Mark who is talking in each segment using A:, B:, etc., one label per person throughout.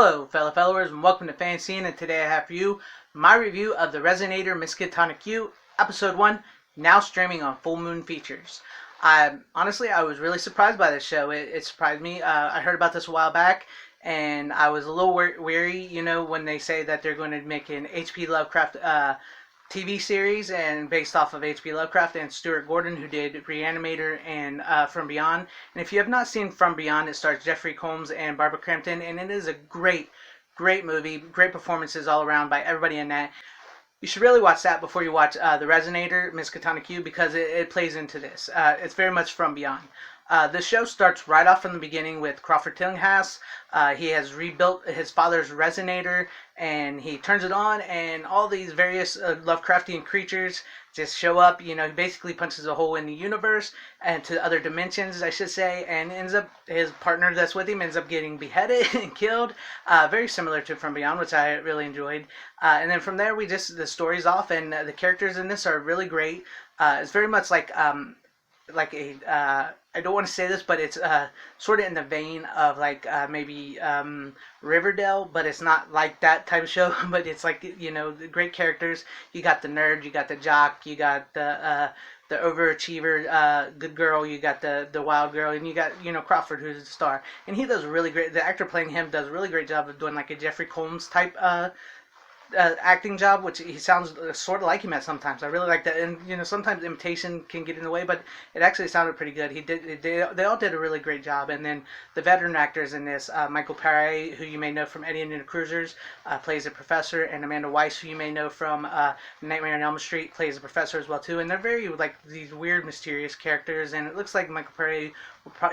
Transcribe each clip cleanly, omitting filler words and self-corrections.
A: Hello, fellow followers, and welcome to FanZcene. And today I have for you my review of the Resonator Miskatonic U, Episode 1, now streaming on Full Moon Features. Honestly, I was really surprised by this show. It surprised me. I heard about this a while back, and I was a little weary, when they say that they're going to make an H.P. Lovecraft TV series and based off of H.P. Lovecraft and Stuart Gordon, who did Reanimator and From Beyond. And if you have not seen From Beyond, it stars Jeffrey Combs and Barbara Crampton, and it is a great movie, great performances all around by everybody in that. You should really watch that before you watch the Resonator Miskatonic U, because it plays into this. It's very much From Beyond. The show starts right off from the beginning with Crawford Tillinghast. He has rebuilt his father's resonator, and he turns it on, and all these various Lovecraftian creatures just show up. He basically punches a hole in the universe and to other dimensions, I should say, and ends up, his partner that's with him ends up getting beheaded and killed. Very similar to From Beyond, which I really enjoyed. And then from there, the story's off, and the characters in this are really great. It's very much like a I don't want to say this, but it's sort of in the vein of maybe Riverdale, but it's not like that type of show. But it's like, the great characters. You got the nerd, you got the jock, you got the overachiever, good girl, you got the wild girl, and you got Crawford, who's the star, and he does a really great. The actor playing him does a really great job of doing like a Jeffrey Combs type acting job, which he sounds sort of like him at sometimes. I really like that, and sometimes imitation can get in the way, but it actually sounded pretty good. They all did a really great job. And then the veteran actors in this, Michael Paré, who you may know from Eddie and the Cruisers, plays a professor, and Amanda Weiss, who you may know from Nightmare on Elm Street, plays a professor as well too. And they're very like these weird, mysterious characters, and it looks like Michael Paré,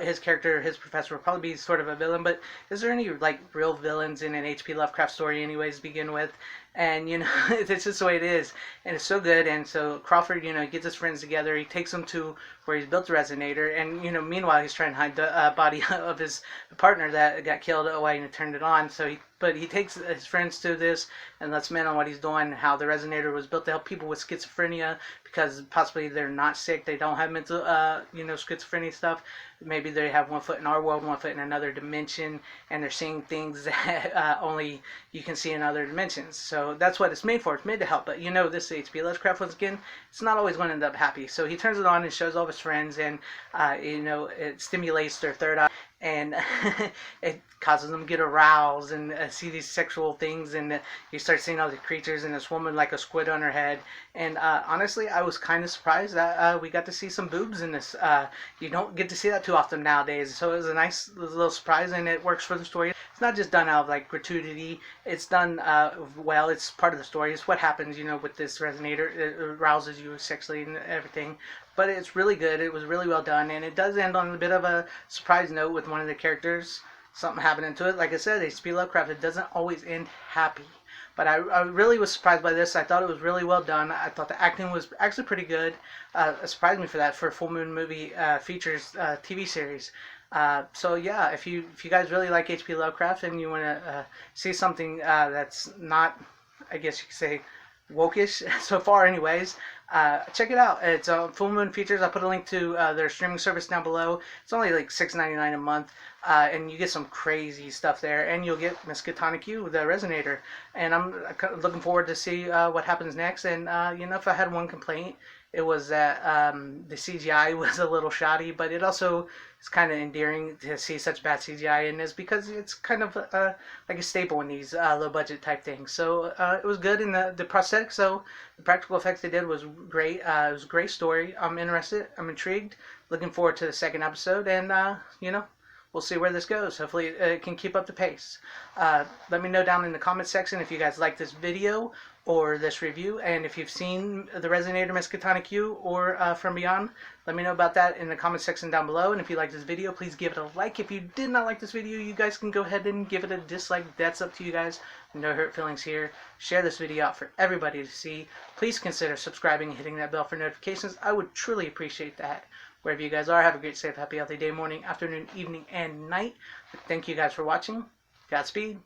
A: his character, his professor, will probably be sort of a villain. But is there any like real villains in an H.P. Lovecraft story anyways to begin with? And it's just the way it is, and it's so good. And so Crawford, gets his friends together. He takes them to where he's built the resonator, and meanwhile he's trying to hide the body of his partner that got killed while he turned it on. But he takes his friends to this and lets men on what he's doing, how the resonator was built to help people with schizophrenia, because possibly they're not sick, they don't have mental, schizophrenia stuff. Maybe they have one foot in our world, one foot in another dimension, and they're seeing things that only you can see in other dimensions. So that's what it's made for. It's made to help. But this H.P. Lovecraft, once again, it's not always going to end up happy. So he turns it on and shows all his friends, and it stimulates their third eye, and it causes them to get aroused and see these sexual things, and you start seeing all these creatures and this woman like a squid on her head. And honestly, I was kind of surprised that we got to see some boobs in this. You don't get to see that too often nowadays, so it was a nice little surprise, and it works for the story. It's not just done out of like gratuity. It's done well. It's part of the story. It's what happens, with this resonator. It arouses you sexually and everything. But it's really good. It was really well done, and it does end on a bit of a surprise note with one of the characters. Something happening to it. Like I said, H.P. Lovecraft, it doesn't always end happy. But I really was surprised by this. I thought it was really well done. I thought the acting was actually pretty good. It surprised me for that, for a Full Moon movie features TV series. So yeah, if you guys really like H.P. Lovecraft and you want to see something that's not, I guess you could say, wokish so far anyways, check it out. It's Full Moon Features. I'll put a link to their streaming service down below. It's only like $6.99 a month, and you get some crazy stuff there, and you'll get Miskatonic U, the resonator. And I'm looking forward to see what happens next. And if I had one complaint, it was that the CGI was a little shoddy, but it also is kind of endearing to see such bad CGI in this, because it's kind of like a staple in these low budget type things. So it was good in the prosthetics. So the practical effects they did was great. It was a great story. I'm interested. I'm intrigued. Looking forward to the second episode, and we'll see where this goes. Hopefully it can keep up the pace. Let me know down in the comment section if you guys like this video or this review, and if you've seen the Resonator Miskatonic U or From Beyond. Let me know about that in the comment section down below. And if you like this video, please give it a like. If you did not like this video, you guys can go ahead and give it a dislike. That's up to you guys. No hurt feelings here. Share this video out for everybody to see. Please consider subscribing and hitting that bell for notifications. I would truly appreciate that. Wherever you guys are, have a great, safe, happy, healthy day, morning, afternoon, evening, and night. Thank you guys for watching. Godspeed.